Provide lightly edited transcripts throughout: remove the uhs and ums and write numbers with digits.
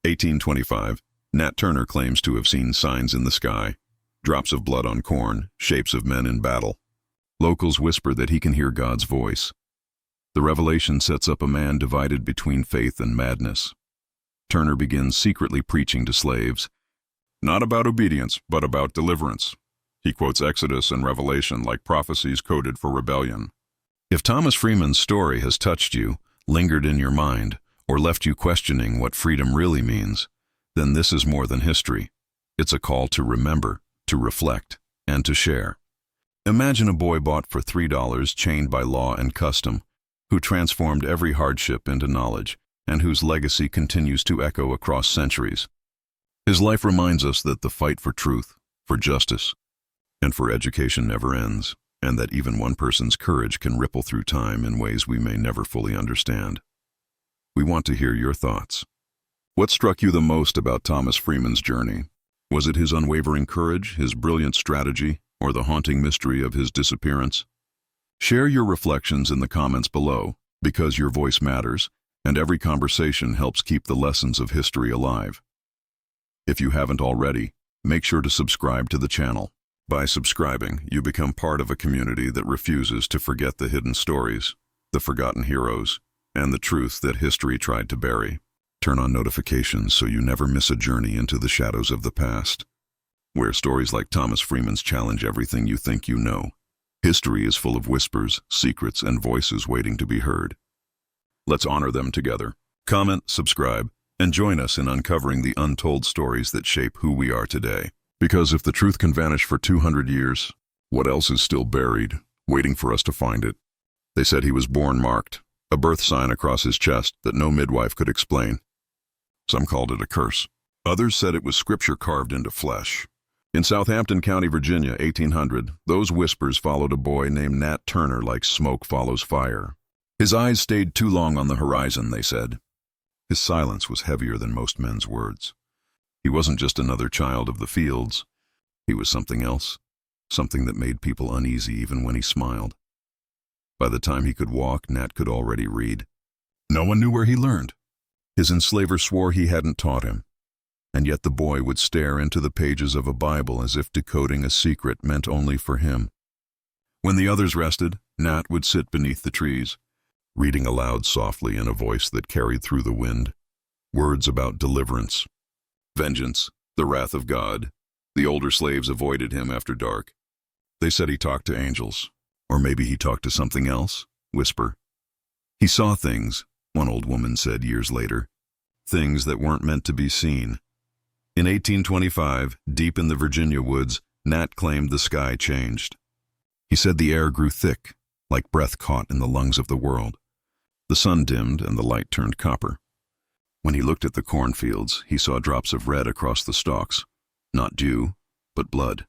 1825, Nat Turner claims to have seen signs in the sky, drops of blood on corn, shapes of men in battle. Locals whisper that he can hear God's voice. The revelation sets up a man divided between faith and madness. Turner begins secretly preaching to slaves, not about obedience, but about deliverance. He quotes Exodus and Revelation like prophecies coded for rebellion. If Thomas Freeman's story has touched you, lingered in your mind, or left you questioning what freedom really means, then this is more than history. It's a call to remember, to reflect, and to share. Imagine a boy bought for $3, chained by law and custom, who transformed every hardship into knowledge, and whose legacy continues to echo across centuries. His life reminds us that the fight for truth, for justice, and for education never ends, and that even one person's courage can ripple through time in ways we may never fully understand. We want to hear your thoughts. What struck you the most about Thomas Freeman's journey? Was it his unwavering courage, his brilliant strategy, or the haunting mystery of his disappearance? Share your reflections in the comments below, because your voice matters, and every conversation helps keep the lessons of history alive. If you haven't already, make sure to subscribe to the channel. By subscribing, you become part of a community that refuses to forget the hidden stories, the forgotten heroes, and the truth that history tried to bury. Turn on notifications so you never miss a journey into the shadows of the past, where stories like Thomas Freeman's challenge everything you think you know. History is full of whispers, secrets, and voices waiting to be heard. Let's honor them together. Comment, subscribe, and join us in uncovering the untold stories that shape who we are today. Because if the truth can vanish for 200 years, what else is still buried, waiting for us to find it? They said he was born marked, a birth sign across his chest that no midwife could explain. Some called it a curse. Others said it was scripture carved into flesh. In Southampton County, Virginia, 1800, those whispers followed a boy named Nat Turner like smoke follows fire. His eyes stayed too long on the horizon, they said. His silence was heavier than most men's words. He wasn't just another child of the fields. He was something else, something that made people uneasy even when he smiled. By the time he could walk, Nat could already read. No one knew where he learned. His enslaver swore he hadn't taught him, and yet the boy would stare into the pages of a Bible as if decoding a secret meant only for him. When the others rested, Nat would sit beneath the trees, reading aloud softly in a voice that carried through the wind, words about deliverance, vengeance, the wrath of God. The older slaves avoided him after dark. They said he talked to angels, or maybe he talked to something else, whisper. He saw things, one old woman said years later, things that weren't meant to be seen. In 1825, deep in the Virginia woods, Nat claimed the sky changed. He said the air grew thick, like breath caught in the lungs of the world. The sun dimmed and the light turned copper. When he looked at the cornfields, he saw drops of red across the stalks. Not dew, but blood.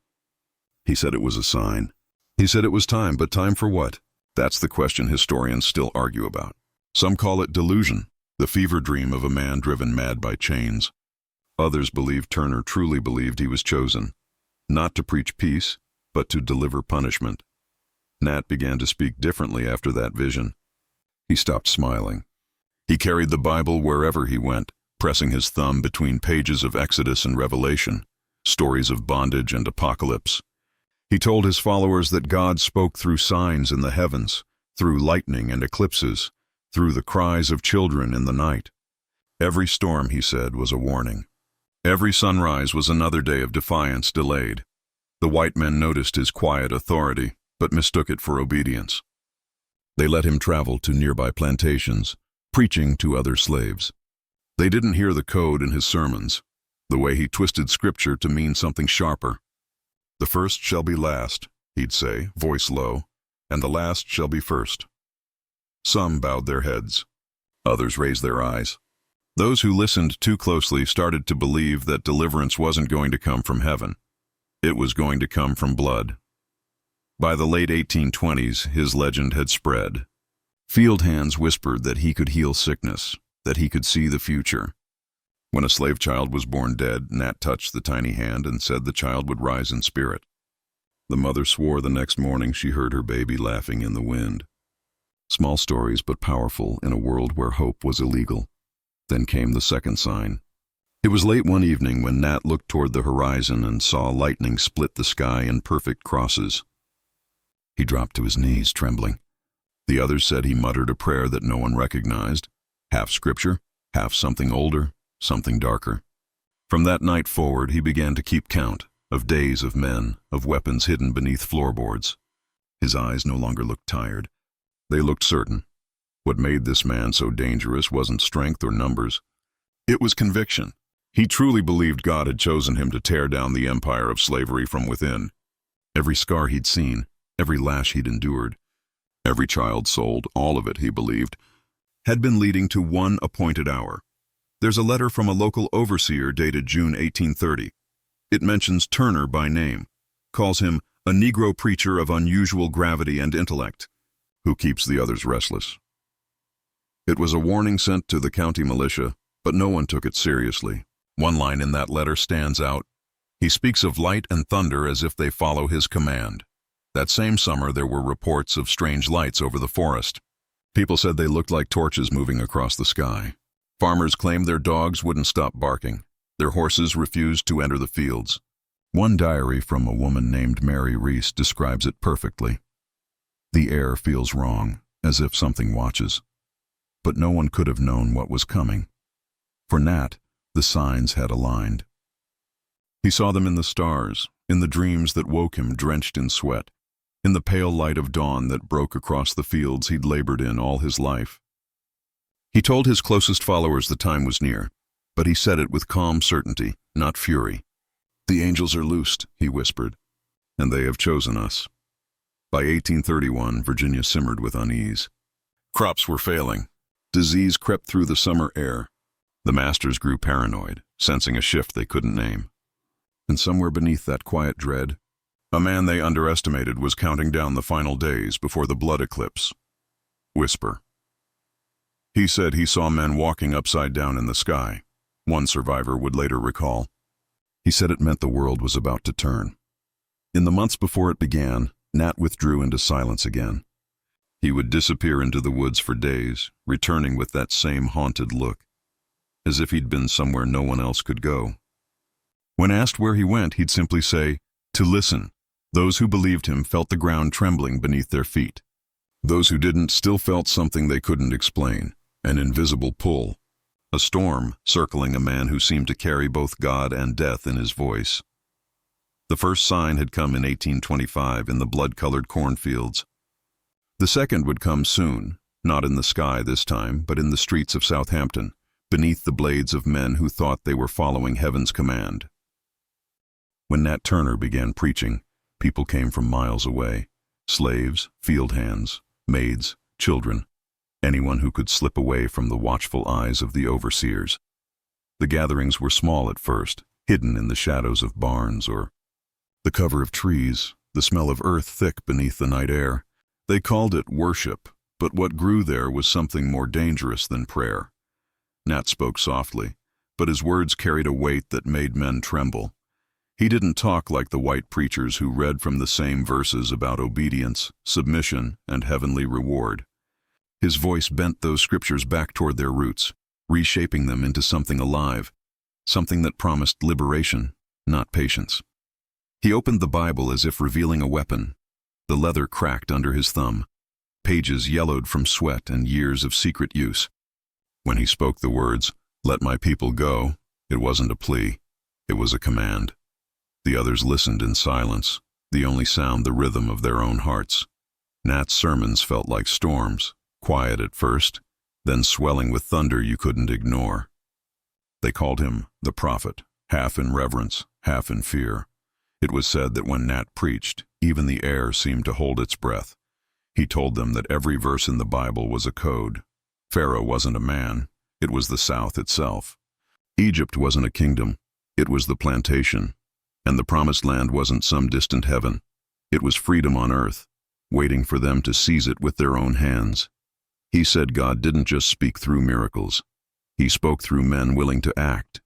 He said it was a sign. He said it was time, but time for what? That's the question historians still argue about. Some call it delusion, the fever dream of a man driven mad by chains. Others believe Turner truly believed he was chosen, not to preach peace, but to deliver punishment. Nat began to speak differently after that vision. He stopped smiling. He carried the Bible wherever he went, pressing his thumb between pages of Exodus and Revelation, stories of bondage and apocalypse. He told his followers that God spoke through signs in the heavens, through lightning and eclipses, through the cries of children in the night. Every storm, he said, was a warning. Every sunrise was another day of defiance delayed. The white men noticed his quiet authority, but mistook it for obedience. They let him travel to nearby plantations, preaching to other slaves. They didn't hear the code in his sermons, the way he twisted scripture to mean something sharper. The first shall be last, he'd say, voice low, and the last shall be first. Some bowed their heads. Others raised their eyes. Those who listened too closely started to believe that deliverance wasn't going to come from heaven. It was going to come from blood. By the late 1820s, his legend had spread. Field hands whispered that he could heal sickness, that he could see the future. When a slave child was born dead, Nat touched the tiny hand and said the child would rise in spirit. The mother swore the next morning she heard her baby laughing in the wind. Small stories, but powerful in a world where hope was illegal. Then came the second sign. It was late one evening when Nat looked toward the horizon and saw lightning split the sky in perfect crosses. He dropped to his knees, trembling. The others said he muttered a prayer that no one recognized, half scripture, half something older, something darker. From that night forward, he began to keep count of days of men, of weapons hidden beneath floorboards. His eyes no longer looked tired. They looked certain. What made this man so dangerous wasn't strength or numbers. It was conviction. He truly believed God had chosen him to tear down the empire of slavery from within. Every scar he'd seen, every lash he'd endured, every child sold, all of it, he believed, had been leading to one appointed hour. There's a letter from a local overseer dated June 1830. It mentions Turner by name, calls him a Negro preacher of unusual gravity and intellect, who keeps the others restless. It was a warning sent to the county militia, but no one took it seriously. One line in that letter stands out. He speaks of light and thunder as if they follow his command. That same summer there were reports of strange lights over the forest. People said they looked like torches moving across the sky. Farmers claimed their dogs wouldn't stop barking. Their horses refused to enter the fields. One diary from a woman named Mary Reese describes it perfectly. The air feels wrong, as if something watches. But no one could have known what was coming. For Nat, the signs had aligned. He saw them in the stars, in the dreams that woke him drenched in sweat, in the pale light of dawn that broke across the fields he'd labored in all his life. He told his closest followers the time was near, but he said it with calm certainty, not fury. "The angels are loosed," he whispered, "and they have chosen us." By 1831, Virginia simmered with unease. Crops were failing. Disease crept through the summer air. The masters grew paranoid, sensing a shift they couldn't name. And somewhere beneath that quiet dread, a man they underestimated was counting down the final days before the blood eclipse. Whisper. He said he saw men walking upside down in the sky. One survivor would later recall. He said it meant the world was about to turn. In the months before it began, Nat withdrew into silence again. He would disappear into the woods for days, returning with that same haunted look, as if he'd been somewhere no one else could go. When asked where he went, he'd simply say, "To listen." Those who believed him felt the ground trembling beneath their feet. Those who didn't still felt something they couldn't explain, an invisible pull, a storm circling a man who seemed to carry both God and death in his voice. The first sign had come in 1825 in the blood-colored cornfields. The second would come soon, not in the sky this time, but in the streets of Southampton, beneath the blades of men who thought they were following heaven's command. When Nat Turner began preaching, people came from miles away. Slaves, field hands, maids, children, anyone who could slip away from the watchful eyes of the overseers. The gatherings were small at first, hidden in the shadows of barns or the cover of trees, the smell of earth thick beneath the night air. They called it worship, but what grew there was something more dangerous than prayer. Nat spoke softly, but his words carried a weight that made men tremble. He didn't talk like the white preachers who read from the same verses about obedience, submission, and heavenly reward. His voice bent those scriptures back toward their roots, reshaping them into something alive, something that promised liberation, not patience. He opened the Bible as if revealing a weapon. The leather cracked under his thumb. Pages yellowed from sweat and years of secret use. When he spoke the words, "Let my people go," it wasn't a plea. It was a command. The others listened in silence, the only sound the rhythm of their own hearts. Nat's sermons felt like storms, quiet at first, then swelling with thunder you couldn't ignore. They called him the prophet, half in reverence, half in fear. It was said that when Nat preached, even the air seemed to hold its breath. He told them that every verse in the Bible was a code. Pharaoh wasn't a man, it was the South itself. Egypt wasn't a kingdom, it was the plantation. And the promised land wasn't some distant heaven. It was freedom on earth, waiting for them to seize it with their own hands. He said God didn't just speak through miracles. He spoke through men willing to act.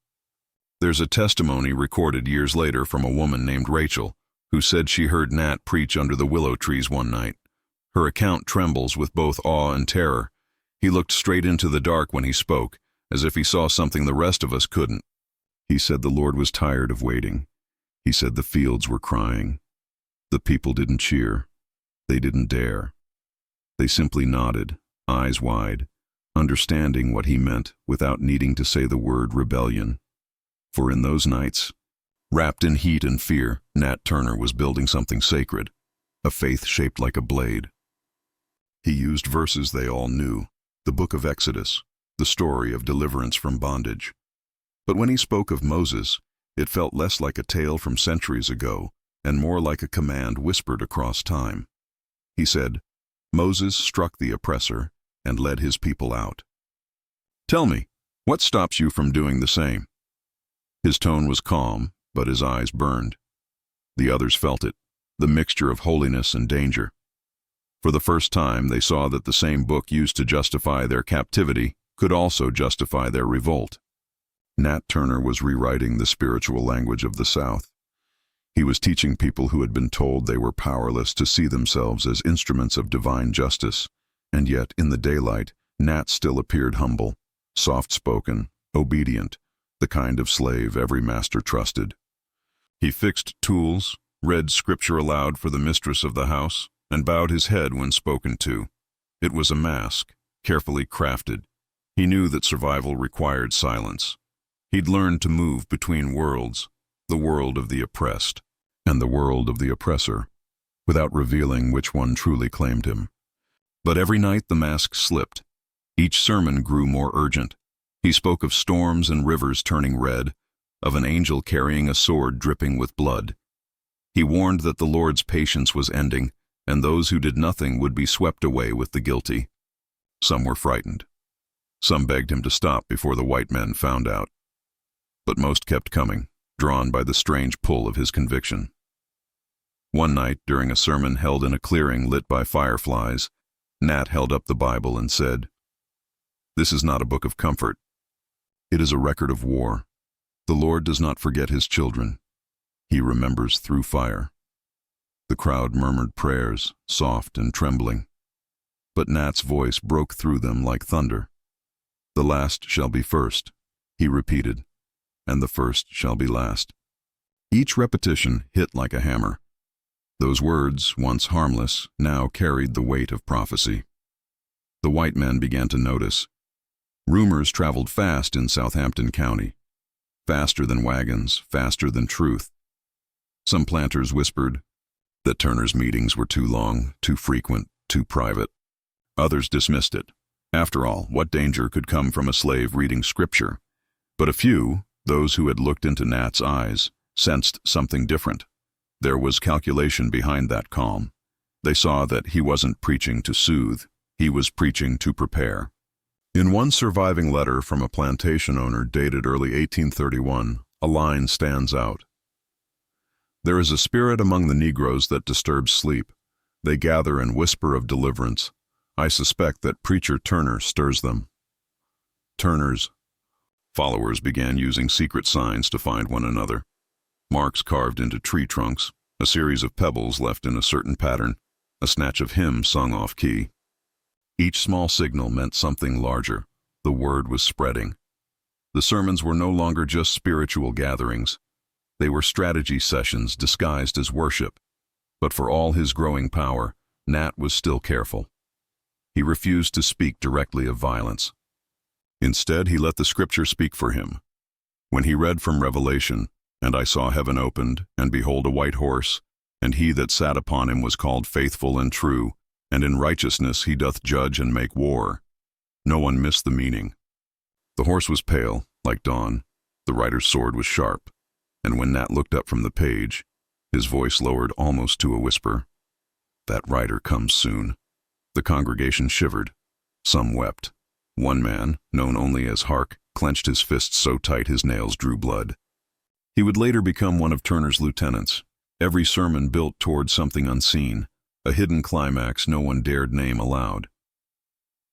There's a testimony recorded years later from a woman named Rachel, who said she heard Nat preach under the willow trees one night. Her account trembles with both awe and terror. He looked straight into the dark when he spoke, as if he saw something the rest of us couldn't. He said the Lord was tired of waiting. He said the fields were crying. The people didn't cheer. They didn't dare. They simply nodded, eyes wide, understanding what he meant without needing to say the word rebellion. For in those nights, wrapped in heat and fear, Nat Turner was building something sacred, a faith shaped like a blade. He used verses they all knew, the book of Exodus, the story of deliverance from bondage. But when he spoke of Moses, it felt less like a tale from centuries ago and more like a command whispered across time. He said, "Moses struck the oppressor and led his people out. Tell me, what stops you from doing the same?" His tone was calm, but his eyes burned. The others felt it, the mixture of holiness and danger. For the first time, they saw that the same book used to justify their captivity could also justify their revolt. Nat Turner was rewriting the spiritual language of the South. He was teaching people who had been told they were powerless to see themselves as instruments of divine justice, and yet, in the daylight, Nat still appeared humble, soft-spoken, obedient, the kind of slave every master trusted. He fixed tools, read scripture aloud for the mistress of the house, and bowed his head when spoken to. It was a mask, carefully crafted. He knew that survival required silence. He'd learned to move between worlds, the world of the oppressed and the world of the oppressor, without revealing which one truly claimed him. But every night the mask slipped. Each sermon grew more urgent. He spoke of storms and rivers turning red, of an angel carrying a sword dripping with blood. He warned that the Lord's patience was ending, and those who did nothing would be swept away with the guilty. Some were frightened. Some begged him to stop before the white men found out. But most kept coming, drawn by the strange pull of his conviction. One night, during a sermon held in a clearing lit by fireflies, Nat held up the Bible and said, "This is not a book of comfort. It is a record of war. The Lord does not forget his children. He remembers through fire." The crowd murmured prayers, soft and trembling. But Nat's voice broke through them like thunder. "The last shall be first," he repeated, "and the first shall be last." Each repetition hit like a hammer. Those words, once harmless, now carried the weight of prophecy. The white men began to notice. Rumors traveled fast in Southampton County. Faster than wagons, faster than truth. Some planters whispered that Turner's meetings were too long, too frequent, too private. Others dismissed it. After all, what danger could come from a slave reading scripture? But a few, those who had looked into Nat's eyes, sensed something different. There was calculation behind that calm. They saw that he wasn't preaching to soothe, he was preaching to prepare. In one surviving letter from a plantation owner dated early 1831, a line stands out. "There is a spirit among the Negroes that disturbs sleep. They gather and whisper of deliverance. I suspect that Preacher Turner stirs them." Turner's followers began using secret signs to find one another. Marks carved into tree trunks, a series of pebbles left in a certain pattern, a snatch of hymn sung off-key. Each small signal meant something larger. The word was spreading. The sermons were no longer just spiritual gatherings. They were strategy sessions disguised as worship. But for all his growing power, Nat was still careful. He refused to speak directly of violence. Instead, he let the scripture speak for him. When he read from Revelation, "And I saw heaven opened, and behold a white horse, and he that sat upon him was called Faithful and True, and in righteousness he doth judge and make war," no one missed the meaning. The horse was pale, like dawn. The rider's sword was sharp. And when Nat looked up from the page, his voice lowered almost to a whisper. "That rider comes soon." The congregation shivered. Some wept. One man, known only as Hark, clenched his fists so tight his nails drew blood. He would later become one of Turner's lieutenants. Every sermon built toward something unseen, a hidden climax no one dared name aloud.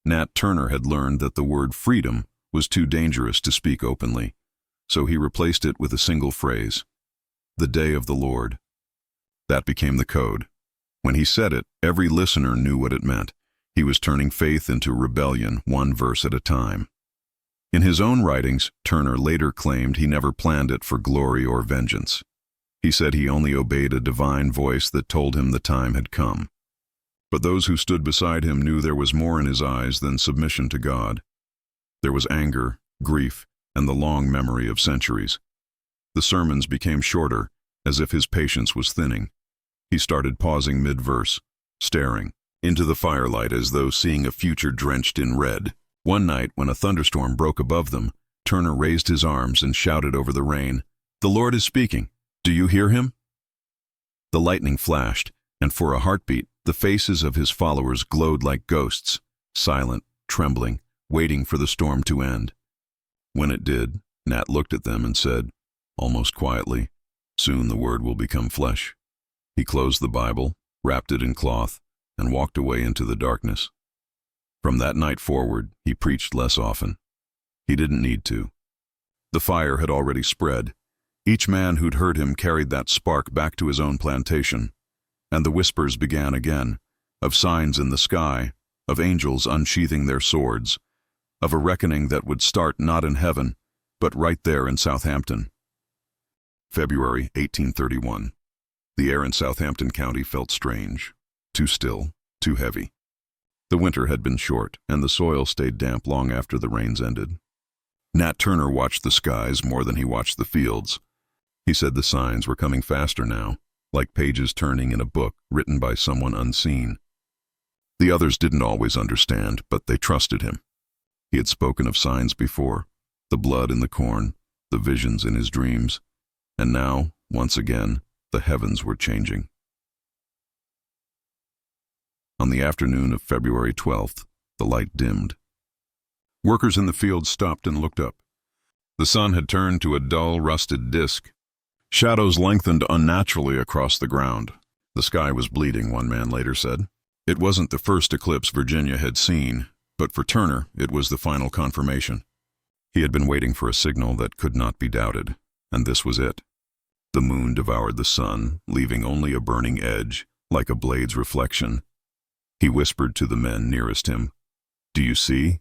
Nat Turner had learned that the word freedom was too dangerous to speak openly, so he replaced it with a single phrase, "The day of the Lord." That became the code. When he said it, every listener knew what it meant. He was turning faith into rebellion, one verse at a time. In his own writings, Turner later claimed he never planned it for glory or vengeance. He said he only obeyed a divine voice that told him the time had come. But those who stood beside him knew there was more in his eyes than submission to God. There was anger, grief, and the long memory of centuries. The sermons became shorter, as if his patience was thinning. He started pausing mid-verse, staring into the firelight as though seeing a future drenched in red. One night, when a thunderstorm broke above them, Turner raised his arms and shouted over the rain, "The Lord is speaking. Do you hear him?" The lightning flashed, and for a heartbeat, the faces of his followers glowed like ghosts, silent, trembling, waiting for the storm to end. When it did, Nat looked at them and said, almost quietly, "Soon the word will become flesh." He closed the Bible, wrapped it in cloth, and walked away into the darkness. From that night forward, he preached less often. He didn't need to. The fire had already spread. Each man who'd heard him carried that spark back to his own plantation. And the whispers began again, of signs in the sky, of angels unsheathing their swords, of a reckoning that would start not in heaven, but right there in Southampton. February 1831. The air in Southampton County felt strange, too still, too heavy. The winter had been short, and the soil stayed damp long after the rains ended. Nat Turner watched the skies more than he watched the fields. He said the signs were coming faster now, like pages turning in a book written by someone unseen. The others didn't always understand, but they trusted him. He had spoken of signs before, the blood in the corn, the visions in his dreams, and now, once again, the heavens were changing. On the afternoon of February 12th, the light dimmed. Workers in the field stopped and looked up. The sun had turned to a dull, rusted disk. Shadows lengthened unnaturally across the ground. The sky was bleeding, one man later said. It wasn't the first eclipse Virginia had seen, but for Turner, it was the final confirmation. He had been waiting for a signal that could not be doubted, and this was it. The moon devoured the sun, leaving only a burning edge, like a blade's reflection. He whispered to the men nearest him, "Do you see?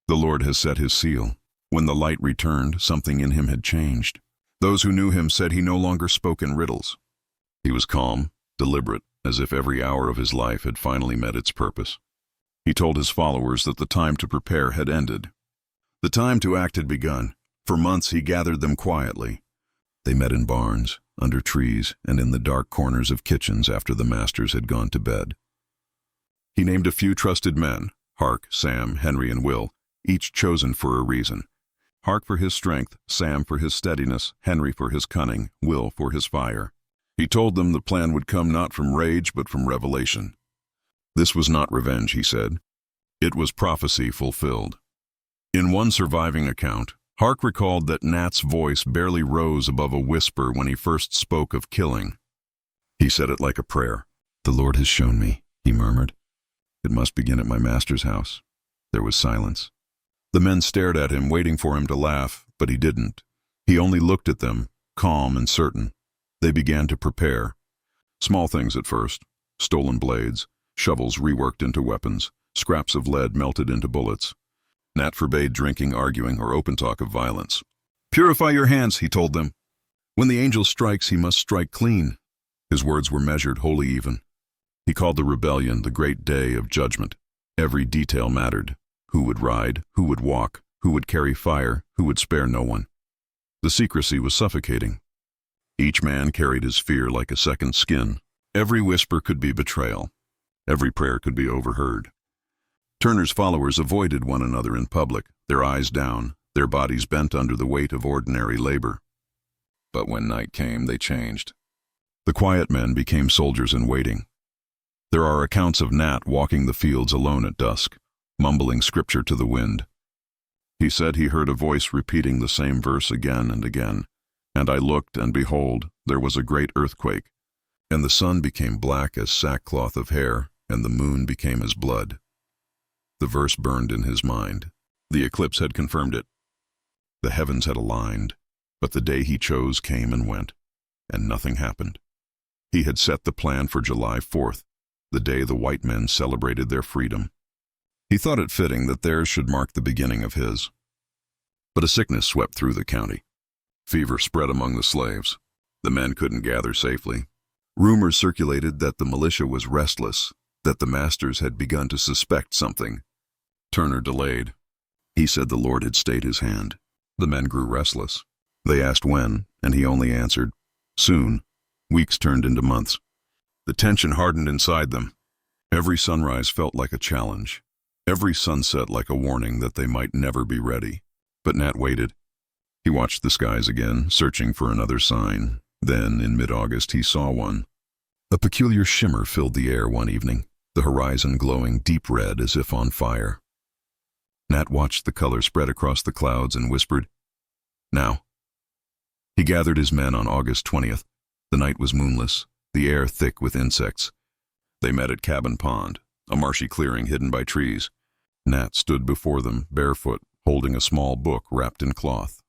The Lord has set his seal." When the light returned, something in him had changed. Those who knew him said he no longer spoke in riddles. He was calm, deliberate, as if every hour of his life had finally met its purpose. He told his followers that the time to prepare had ended. The time to act had begun. For months he gathered them quietly. They met in barns, under trees, and in the dark corners of kitchens after the masters had gone to bed. He named a few trusted men, Hark, Sam, Henry, and Will, each chosen for a reason. Hark for his strength, Sam for his steadiness, Henry for his cunning, Will for his fire. He told them the plan would come not from rage but from revelation. This was not revenge, he said. It was prophecy fulfilled. In one surviving account, Hark recalled that Nat's voice barely rose above a whisper when he first spoke of killing. He said it like a prayer. "The Lord has shown me," he murmured. "It must begin at my master's house." There was silence. The men stared at him, waiting for him to laugh, but he didn't. He only looked at them, calm and certain. They began to prepare. Small things at first: stolen blades, shovels reworked into weapons, scraps of lead melted into bullets. Nat forbade drinking, arguing, or open talk of violence. "Purify your hands," he told them. "When the angel strikes, he must strike clean." His words were measured, wholly even. He called the rebellion the great day of judgment. Every detail mattered. Who would ride, who would walk, who would carry fire, who would spare no one. The secrecy was suffocating. Each man carried his fear like a second skin. Every whisper could be betrayal. Every prayer could be overheard. Turner's followers avoided one another in public, their eyes down, their bodies bent under the weight of ordinary labor. But when night came, they changed. The quiet men became soldiers in waiting. There are accounts of Nat walking the fields alone at dusk, mumbling scripture to the wind. He said he heard a voice repeating the same verse again and again, "And I looked, and behold, there was a great earthquake, and the sun became black as sackcloth of hair, and the moon became as blood." The verse burned in his mind. The eclipse had confirmed it. The heavens had aligned, but the day he chose came and went, and nothing happened. He had set the plan for July 4th, the day the white men celebrated their freedom. He thought it fitting that theirs should mark the beginning of his. But a sickness swept through the county. Fever spread among the slaves. The men couldn't gather safely. Rumors circulated that the militia was restless, that the masters had begun to suspect something. Turner delayed. He said the Lord had stayed his hand. The men grew restless. They asked when, and he only answered, soon. Weeks turned into months. The tension hardened inside them. Every sunrise felt like a challenge. Every sunset like a warning that they might never be ready. But Nat waited. He watched the skies again, searching for another sign. Then, in mid-August, he saw one. A peculiar shimmer filled the air one evening, the horizon glowing deep red as if on fire. Nat watched the color spread across the clouds and whispered, "Now." He gathered his men on August 20th. The night was moonless, the air thick with insects. They met at Cabin Pond, a marshy clearing hidden by trees. Nat stood before them, barefoot, holding a small book wrapped in cloth.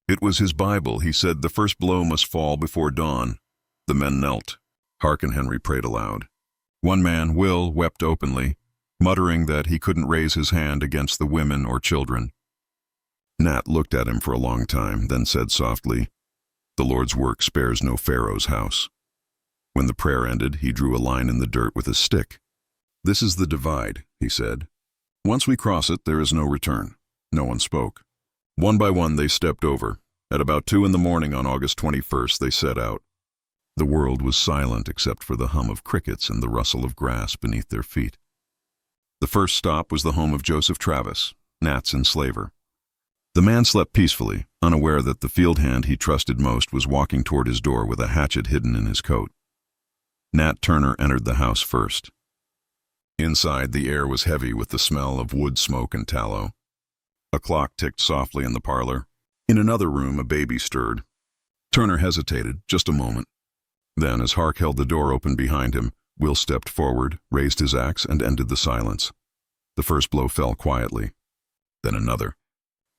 It was his Bible. He said the first blow must fall before dawn. The men knelt. Hark and Henry prayed aloud. One man, Will, wept openly, muttering that he couldn't raise his hand against the women or children. Nat looked at him for a long time, then said softly, "The Lord's work spares no Pharaoh's house." When the prayer ended, he drew a line in the dirt with a stick. "This is the divide," he said. "Once we cross it, there is no return." No one spoke. One by one they stepped over. At about 2 in the morning on August 21st, they set out. The world was silent except for the hum of crickets and the rustle of grass beneath their feet. The first stop was the home of Joseph Travis, Nat's enslaver. The man slept peacefully, unaware that the field hand he trusted most was walking toward his door with a hatchet hidden in his coat. Nat Turner entered the house first. Inside, the air was heavy with the smell of wood smoke and tallow. A clock ticked softly in the parlor. In another room, a baby stirred. Turner hesitated, just a moment. Then, as Hark held the door open behind him, Will stepped forward, raised his axe, and ended the silence. The first blow fell quietly. Then another.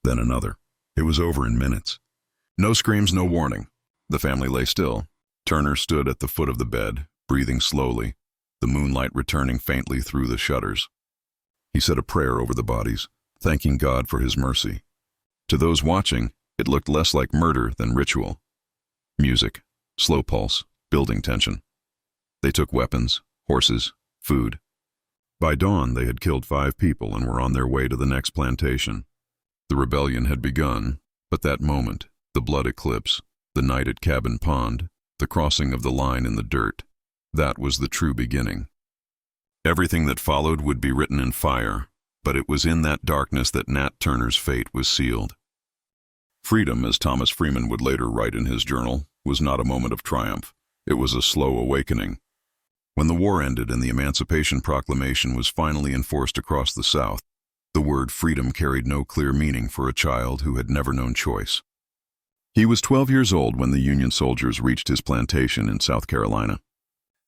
Then another. It was over in minutes. No screams, no warning. The family lay still. Turner stood at the foot of the bed, breathing slowly, the moonlight returning faintly through the shutters. He said a prayer over the bodies, thanking God for his mercy. To those watching, it looked less like murder than ritual. Music, slow pulse, building tension. They took weapons, horses, food. By dawn, they had killed 5 people and were on their way to the next plantation. The rebellion had begun, but that moment, the blood eclipse, the night at Cabin Pond, the crossing of the line in the dirt, that was the true beginning. Everything that followed would be written in fire, but it was in that darkness that Nat Turner's fate was sealed. Freedom, as Thomas Freeman would later write in his journal, was not a moment of triumph. It was a slow awakening. When the war ended and the Emancipation Proclamation was finally enforced across the South, the word freedom carried no clear meaning for a child who had never known choice. He was 12 years old when the Union soldiers reached his plantation in South Carolina.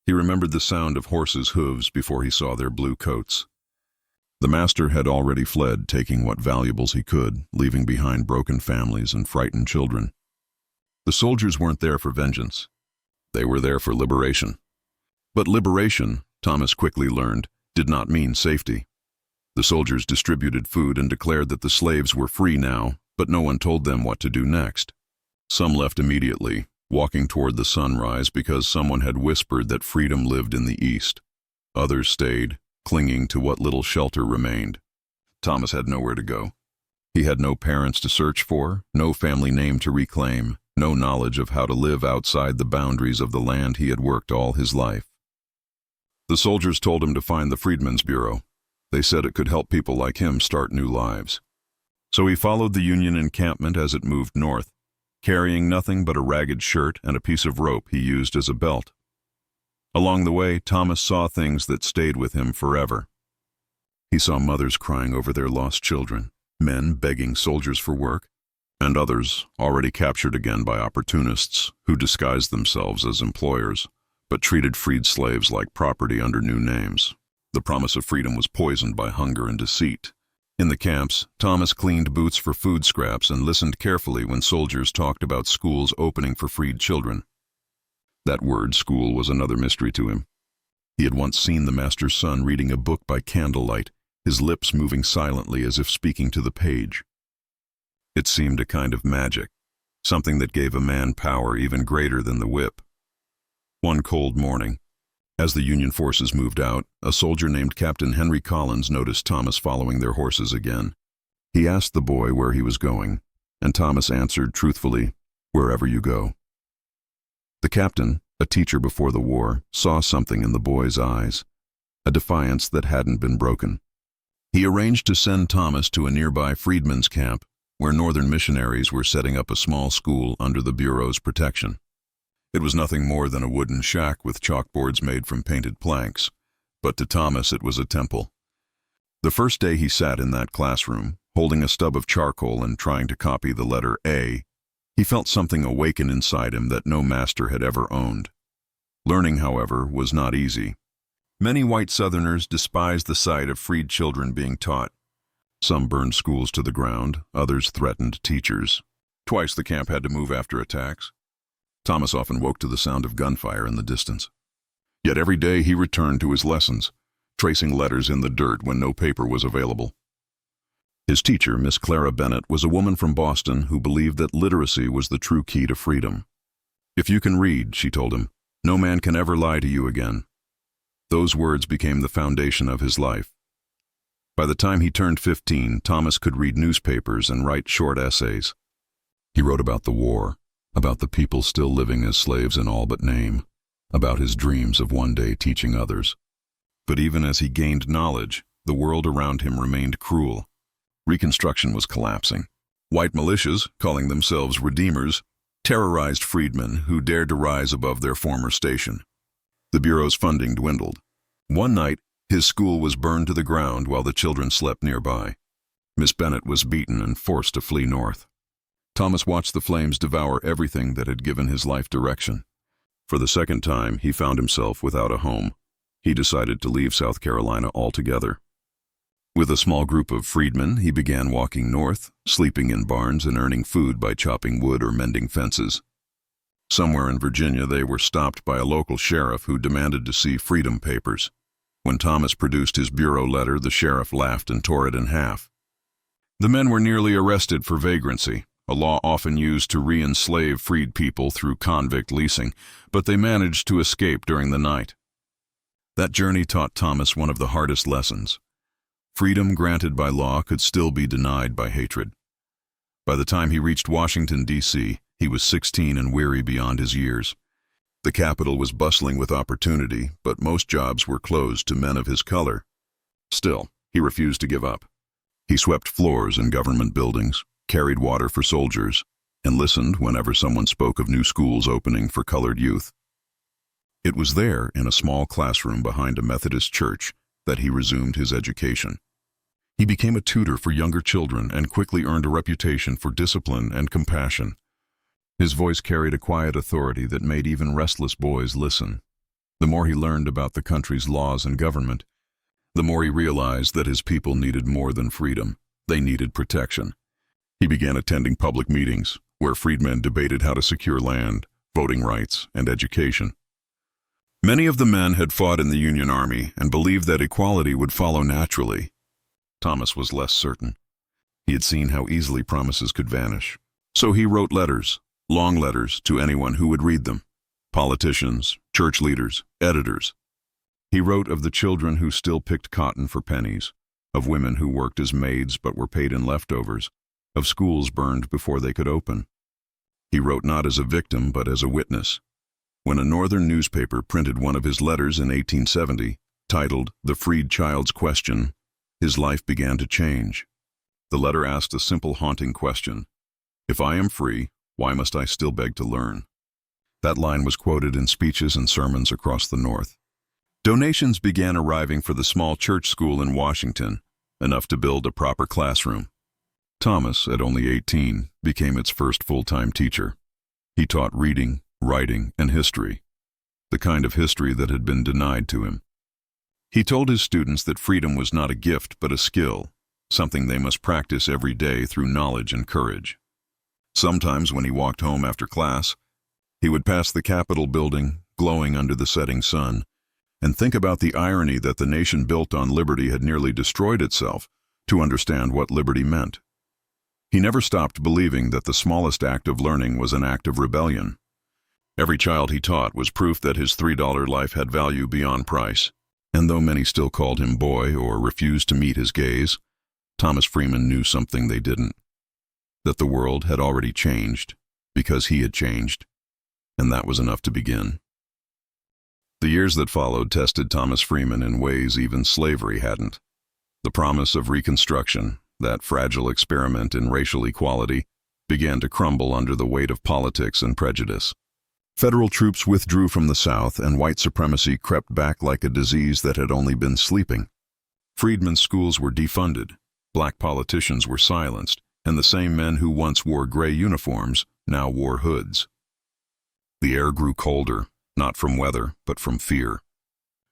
He remembered the sound of horses' hooves before he saw their blue coats. The master had already fled, taking what valuables he could, leaving behind broken families and frightened children. The soldiers weren't there for vengeance. They were there for liberation. But liberation, Thomas quickly learned, did not mean safety. The soldiers distributed food and declared that the slaves were free now, but no one told them what to do next. Some left immediately, walking toward the sunrise because someone had whispered that freedom lived in the east. Others stayed, clinging to what little shelter remained. Thomas had nowhere to go. He had no parents to search for, no family name to reclaim, no knowledge of how to live outside the boundaries of the land he had worked all his life. The soldiers told him to find the Freedmen's Bureau. They said it could help people like him start new lives. So he followed the Union encampment as it moved north, carrying nothing but a ragged shirt and a piece of rope he used as a belt. Along the way, Thomas saw things that stayed with him forever. He saw mothers crying over their lost children, men begging soldiers for work, and others already captured again by opportunists who disguised themselves as employers, but treated freed slaves like property under new names. The promise of freedom was poisoned by hunger and deceit. In the camps, Thomas cleaned boots for food scraps and listened carefully when soldiers talked about schools opening for freed children. That word, school, was another mystery to him. He had once seen the master's son reading a book by candlelight, his lips moving silently as if speaking to the page. It seemed a kind of magic, something that gave a man power even greater than the whip. One cold morning, as the Union forces moved out, a soldier named Captain Henry Collins noticed Thomas following their horses again. He asked the boy where he was going, and Thomas answered truthfully, "Wherever you go." The captain, a teacher before the war, saw something in the boy's eyes, a defiance that hadn't been broken. He arranged to send Thomas to a nearby freedmen's camp, where northern missionaries were setting up a small school under the Bureau's protection. It was nothing more than a wooden shack with chalkboards made from painted planks, but to Thomas it was a temple. The first day he sat in that classroom, holding a stub of charcoal and trying to copy the letter A, he felt something awaken inside him that no master had ever owned. Learning, however, was not easy. Many white Southerners despised the sight of freed children being taught. Some burned schools to the ground, others threatened teachers. Twice the camp had to move after attacks. Thomas often woke to the sound of gunfire in the distance. Yet every day he returned to his lessons, tracing letters in the dirt when no paper was available. His teacher, Miss Clara Bennett, was a woman from Boston who believed that literacy was the true key to freedom. "If you can read," she told him, "no man can ever lie to you again." Those words became the foundation of his life. By the time he turned 15, Thomas could read newspapers and write short essays. He wrote about the war, about the people still living as slaves in all but name, about his dreams of one day teaching others. But even as he gained knowledge, the world around him remained cruel. Reconstruction was collapsing. White militias, calling themselves redeemers, terrorized freedmen who dared to rise above their former station. The Bureau's funding dwindled. One night, his school was burned to the ground while the children slept nearby. Miss Bennett was beaten and forced to flee north. Thomas watched the flames devour everything that had given his life direction. For the second time, he found himself without a home. He decided to leave South Carolina altogether. With a small group of freedmen, he began walking north, sleeping in barns and earning food by chopping wood or mending fences. Somewhere in Virginia, they were stopped by a local sheriff who demanded to see freedom papers. When Thomas produced his bureau letter, the sheriff laughed and tore it in half. The men were nearly arrested for vagrancy, a law often used to re-enslave freed people through convict leasing, but they managed to escape during the night. That journey taught Thomas one of the hardest lessons. Freedom granted by law could still be denied by hatred. By the time he reached Washington, D.C., he was 16 and weary beyond his years. The capital was bustling with opportunity, but most jobs were closed to men of his color. Still, he refused to give up. He swept floors in government buildings, carried water for soldiers, and listened whenever someone spoke of new schools opening for colored youth. It was there, in a small classroom behind a Methodist church, that he resumed his education. He became a tutor for younger children and quickly earned a reputation for discipline and compassion. His voice carried a quiet authority that made even restless boys listen. The more he learned about the country's laws and government, the more he realized that his people needed more than freedom. They needed protection. He began attending public meetings, where freedmen debated how to secure land, voting rights, and education. Many of the men had fought in the Union Army and believed that equality would follow naturally. Thomas was less certain. He had seen how easily promises could vanish. So he wrote letters, long letters, to anyone who would read them. Politicians, church leaders, editors. He wrote of the children who still picked cotton for pennies, of women who worked as maids but were paid in leftovers, of schools burned before they could open. He wrote not as a victim but as a witness. When a northern newspaper printed one of his letters in 1870, titled "The Freed Child's Question," his life began to change. The letter asked a simple, haunting question: "If I am free, why must I still beg to learn?" That line was quoted in speeches and sermons across the North. Donations began arriving for the small church school in Washington, enough to build a proper classroom. Thomas, at only 18, became its first full-time teacher. He taught reading, writing, and history, the kind of history that had been denied to him. He told his students that freedom was not a gift but a skill, something they must practice every day through knowledge and courage. Sometimes when he walked home after class, he would pass the Capitol building, glowing under the setting sun, and think about the irony that the nation built on liberty had nearly destroyed itself to understand what liberty meant. He never stopped believing that the smallest act of learning was an act of rebellion. Every child he taught was proof that his $3 life had value beyond price. And though many still called him boy or refused to meet his gaze, Thomas Freeman knew something they didn't. That the world had already changed because he had changed, and that was enough to begin. The years that followed tested Thomas Freeman in ways even slavery hadn't. The promise of Reconstruction, that fragile experiment in racial equality, began to crumble under the weight of politics and prejudice. Federal troops withdrew from the South, and white supremacy crept back like a disease that had only been sleeping. Freedmen's schools were defunded, black politicians were silenced, and the same men who once wore gray uniforms now wore hoods. The air grew colder, not from weather, but from fear.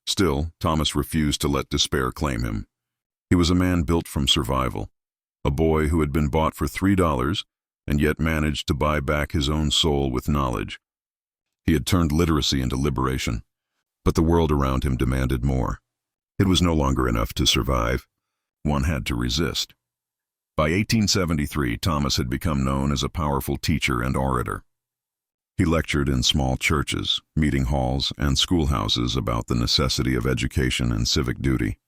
Still, Thomas refused to let despair claim him. He was a man built from survival, a boy who had been bought for $3 and yet managed to buy back his own soul with knowledge. He had turned literacy into liberation, but the world around him demanded more. It was no longer enough to survive. One had to resist. By 1873, Thomas had become known as a powerful teacher and orator. He lectured in small churches, meeting halls, and schoolhouses about the necessity of education and civic duty.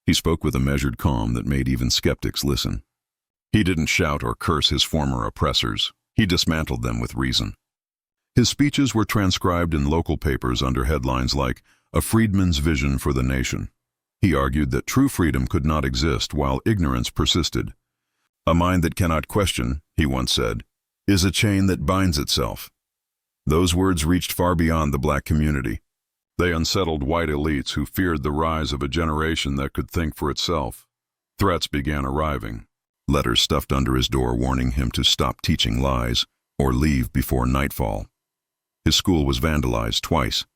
He spoke with a measured calm that made even skeptics listen. He didn't shout or curse his former oppressors. He dismantled them with reason. His speeches were transcribed in local papers under headlines like "A Freedman's Vision for the Nation." He argued that true freedom could not exist while ignorance persisted. "A mind that cannot question," he once said, "is a chain that binds itself." Those words reached far beyond the black community. They unsettled white elites who feared the rise of a generation that could think for itself. Threats began arriving. Letters stuffed under his door warning him to stop teaching lies or leave before nightfall. His school was vandalized twice.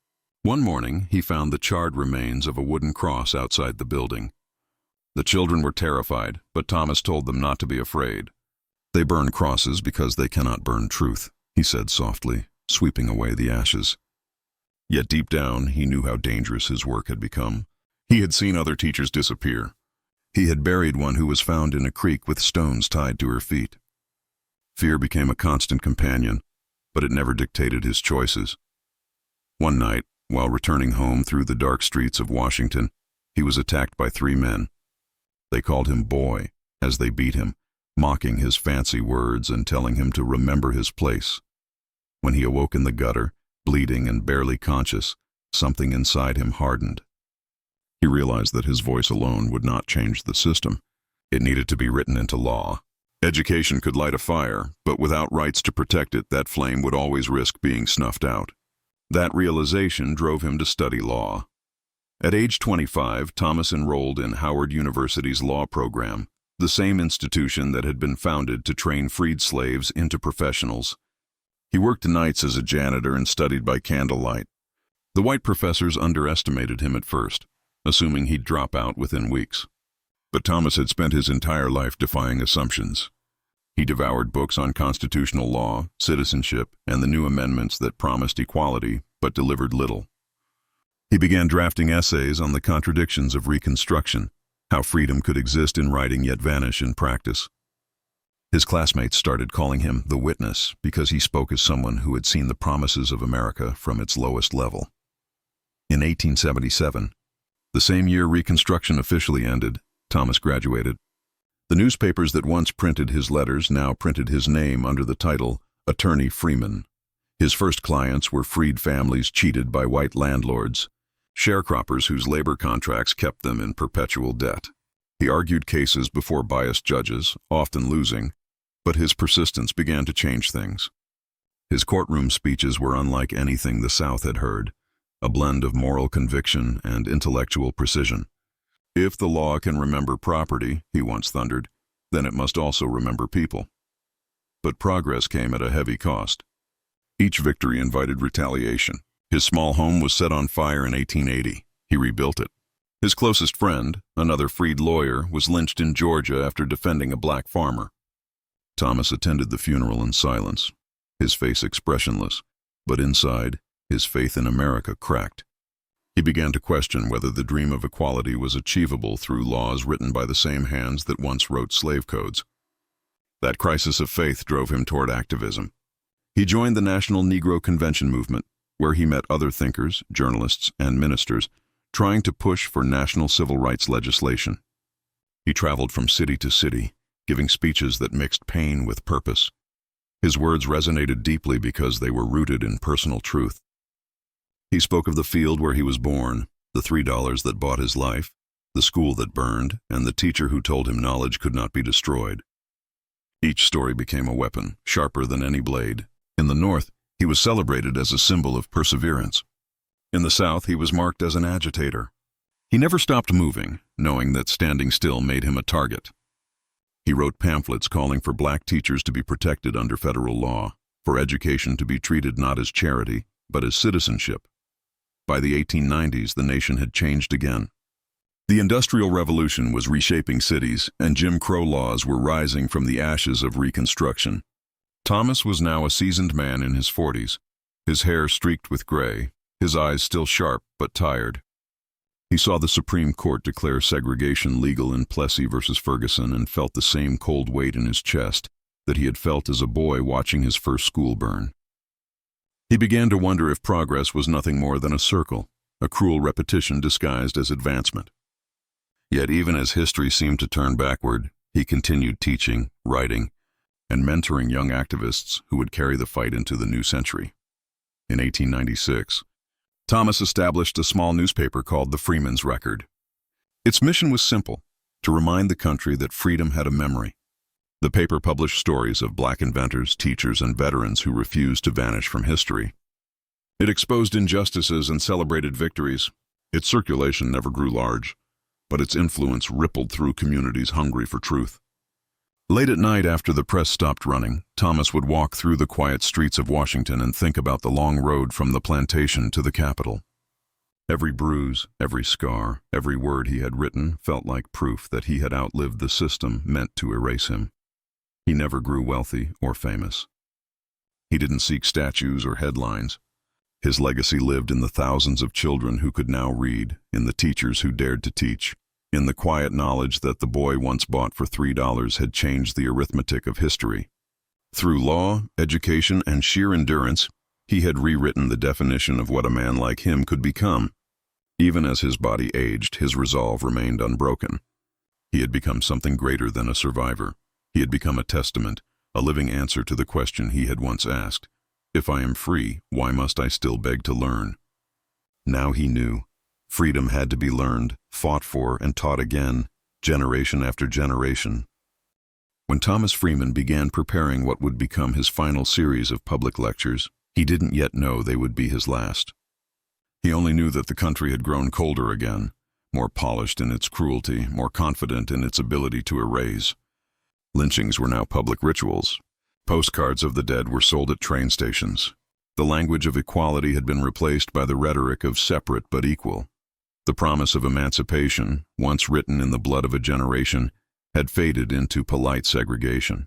One morning, he found the charred remains of a wooden cross outside the building. The children were terrified, but Thomas told them not to be afraid. "They burn crosses because they cannot burn truth," he said softly, sweeping away the ashes. Yet deep down, he knew how dangerous his work had become. He had seen other teachers disappear. He had buried one who was found in a creek with stones tied to her feet. Fear became a constant companion, but it never dictated his choices. One night, while returning home through the dark streets of Washington, he was attacked by 3 men. They called him boy as they beat him, mocking his fancy words and telling him to remember his place. When he awoke in the gutter, bleeding and barely conscious, something inside him hardened. He realized that his voice alone would not change the system. It needed to be written into law. Education could light a fire, but without rights to protect it, that flame would always risk being snuffed out. That realization drove him to study law. At age 25, Thomas enrolled in Howard University's law program, the same institution that had been founded to train freed slaves into professionals. He worked nights as a janitor and studied by candlelight. The white professors underestimated him at first, assuming he'd drop out within weeks. But Thomas had spent his entire life defying assumptions. He devoured books on constitutional law, citizenship, and the new amendments that promised equality but delivered little. He began drafting essays on the contradictions of Reconstruction, how freedom could exist in writing yet vanish in practice. His classmates started calling him the Witness because he spoke as someone who had seen the promises of America from its lowest level. In 1877, the same year Reconstruction officially ended, Thomas graduated. The newspapers that once printed his letters now printed his name under the title Attorney Freeman. His first clients were freed families cheated by white landlords, sharecroppers whose labor contracts kept them in perpetual debt. He argued cases before biased judges, often losing, but his persistence began to change things. His courtroom speeches were unlike anything the South had heard, a blend of moral conviction and intellectual precision. "If the law can remember property," he once thundered, "then it must also remember people." But progress came at a heavy cost. Each victory invited retaliation. His small home was set on fire in 1880. He rebuilt it. His closest friend, another freed lawyer, was lynched in Georgia after defending a black farmer. Thomas attended the funeral in silence, his face expressionless, but inside, his faith in America cracked. He began to question whether the dream of equality was achievable through laws written by the same hands that once wrote slave codes. That crisis of faith drove him toward activism. He joined the National Negro Convention movement, where he met other thinkers, journalists, and ministers, trying to push for national civil rights legislation. He traveled from city to city, giving speeches that mixed pain with purpose. His words resonated deeply because they were rooted in personal truth. He spoke of the field where he was born, the $3 that bought his life, the school that burned, and the teacher who told him knowledge could not be destroyed. Each story became a weapon, sharper than any blade. In the North, he was celebrated as a symbol of perseverance. In the South, he was marked as an agitator. He never stopped moving, knowing that standing still made him a target. He wrote pamphlets calling for black teachers to be protected under federal law, for education to be treated not as charity, but as citizenship. By the 1890s, the nation had changed again. The Industrial Revolution was reshaping cities, and Jim Crow laws were rising from the ashes of Reconstruction. Thomas was now a seasoned man in his 40s, his hair streaked with gray, his eyes still sharp but tired. He saw the Supreme Court declare segregation legal in Plessy versus Ferguson and felt the same cold weight in his chest that he had felt as a boy watching his first school burn. He began to wonder if progress was nothing more than a circle, a cruel repetition disguised as advancement. Yet even as history seemed to turn backward, he continued teaching, writing, and mentoring young activists who would carry the fight into the new century. In 1896, Thomas established a small newspaper called the Freeman's Record. Its mission was simple, to remind the country that freedom had a memory. The paper published stories of black inventors, teachers, and veterans who refused to vanish from history. It exposed injustices and celebrated victories. Its circulation never grew large, but its influence rippled through communities hungry for truth. Late at night, after the press stopped running, Thomas would walk through the quiet streets of Washington and think about the long road from the plantation to the Capitol. Every bruise, every scar, every word he had written felt like proof that he had outlived the system meant to erase him. He never grew wealthy or famous. He didn't seek statues or headlines. His legacy lived in the thousands of children who could now read, in the teachers who dared to teach, in the quiet knowledge that the boy once bought for $3 had changed the arithmetic of history. Through law, education, and sheer endurance, he had rewritten the definition of what a man like him could become. Even as his body aged, his resolve remained unbroken. He had become something greater than a survivor. He had become a testament, a living answer to the question he had once asked, "If I am free, why must I still beg to learn?" Now he knew. Freedom had to be learned, fought for, and taught again, generation after generation. When Thomas Freeman began preparing what would become his final series of public lectures, he didn't yet know they would be his last. He only knew that the country had grown colder again, more polished in its cruelty, more confident in its ability to erase. Lynchings were now public rituals. Postcards of the dead were sold at train stations. The language of equality had been replaced by the rhetoric of separate but equal. The promise of emancipation, once written in the blood of a generation, had faded into polite segregation.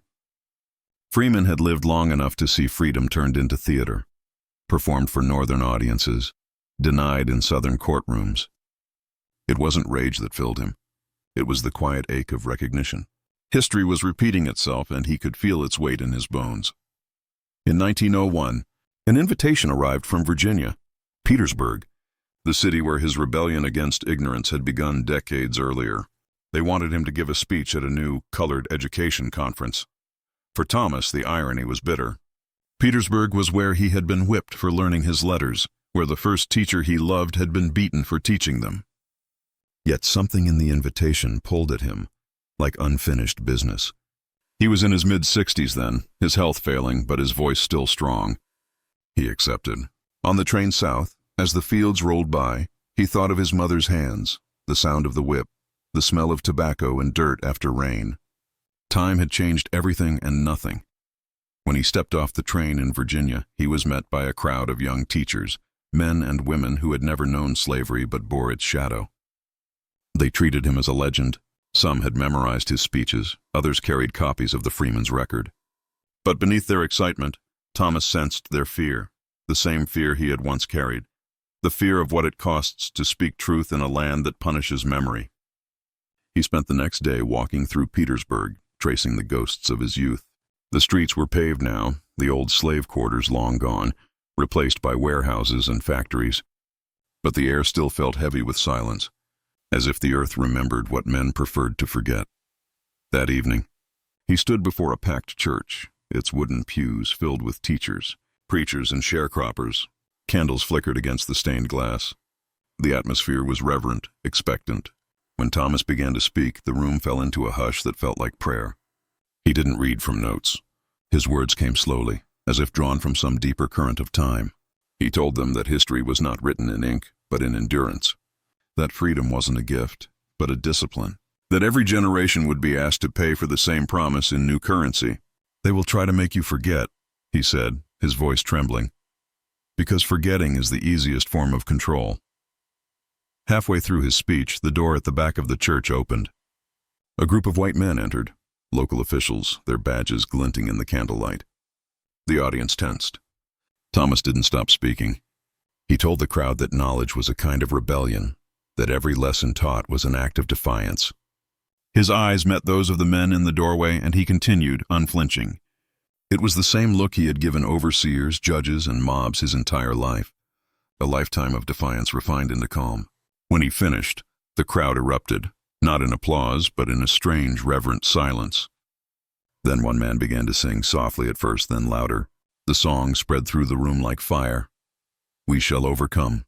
Freeman had lived long enough to see freedom turned into theater, performed for northern audiences, denied in southern courtrooms. It wasn't rage that filled him. It was the quiet ache of recognition. History was repeating itself, and he could feel its weight in his bones. In 1901, an invitation arrived from Virginia, Petersburg, the city where his rebellion against ignorance had begun decades earlier. They wanted him to give a speech at a new colored education conference. For Thomas, the irony was bitter. Petersburg was where he had been whipped for learning his letters, where the first teacher he loved had been beaten for teaching them. Yet something in the invitation pulled at him, like unfinished business. He was in his mid-60s then, his health failing, but his voice still strong. He accepted. On the train south, as the fields rolled by, he thought of his mother's hands, the sound of the whip, the smell of tobacco and dirt after rain. Time had changed everything and nothing. When he stepped off the train in Virginia, he was met by a crowd of young teachers, men and women who had never known slavery but bore its shadow. They treated him as a legend. Some had memorized his speeches, others carried copies of the Freeman's Record. But beneath their excitement, Thomas sensed their fear, the same fear he had once carried, the fear of what it costs to speak truth in a land that punishes memory. He spent the next day walking through Petersburg, tracing the ghosts of his youth. The streets were paved now, the old slave quarters long gone, replaced by warehouses and factories. But the air still felt heavy with silence, as if the earth remembered what men preferred to forget. That evening, he stood before a packed church, its wooden pews filled with teachers, preachers, and sharecroppers. Candles flickered against the stained glass. The atmosphere was reverent, expectant. When Thomas began to speak, the room fell into a hush that felt like prayer. He didn't read from notes. His words came slowly, as if drawn from some deeper current of time. He told them that history was not written in ink, but in endurance. That freedom wasn't a gift, but a discipline. That every generation would be asked to pay for the same promise in new currency. They will try to make you forget, he said, his voice trembling. Because forgetting is the easiest form of control. Halfway through his speech, the door at the back of the church opened. A group of white men entered, local officials, their badges glinting in the candlelight. The audience tensed. Thomas didn't stop speaking. He told the crowd that knowledge was a kind of rebellion, that every lesson taught was an act of defiance. His eyes met those of the men in the doorway, and he continued, unflinching. It was the same look he had given overseers, judges, and mobs his entire life, a lifetime of defiance refined into calm. When he finished, the crowd erupted, not in applause, but in a strange, reverent silence. Then one man began to sing, softly at first, then louder. The song spread through the room like fire. We shall overcome.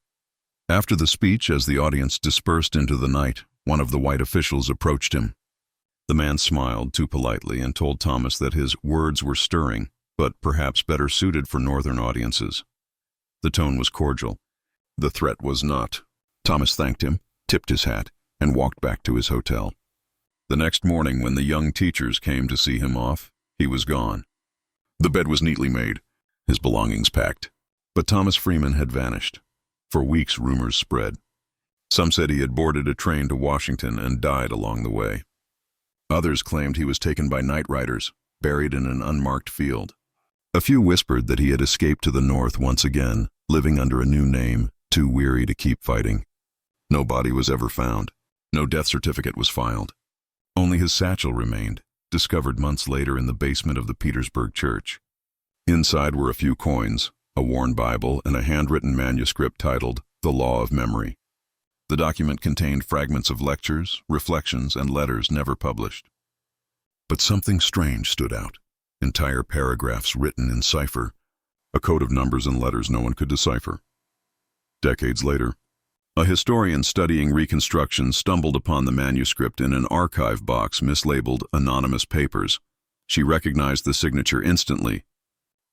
After the speech, as the audience dispersed into the night, one of the white officials approached him. The man smiled too politely and told Thomas that his words were stirring, but perhaps better suited for northern audiences. The tone was cordial. The threat was not. Thomas thanked him, tipped his hat, and walked back to his hotel. The next morning, when the young teachers came to see him off, he was gone. The bed was neatly made, his belongings packed. But Thomas Freeman had vanished. For weeks, rumors spread. Some said he had boarded a train to Washington and died along the way. Others claimed he was taken by night riders, buried in an unmarked field. A few whispered that he had escaped to the north once again, living under a new name, too weary to keep fighting. No body was ever found. No death certificate was filed. Only his satchel remained, discovered months later in the basement of the Petersburg church. Inside were a few coins, a worn Bible, and a handwritten manuscript titled The Law of Memory. The document contained fragments of lectures, reflections, and letters never published. But something strange stood out. Entire paragraphs written in cipher, a code of numbers and letters no one could decipher. Decades later, a historian studying Reconstruction stumbled upon the manuscript in an archive box mislabeled Anonymous Papers. She recognized the signature instantly.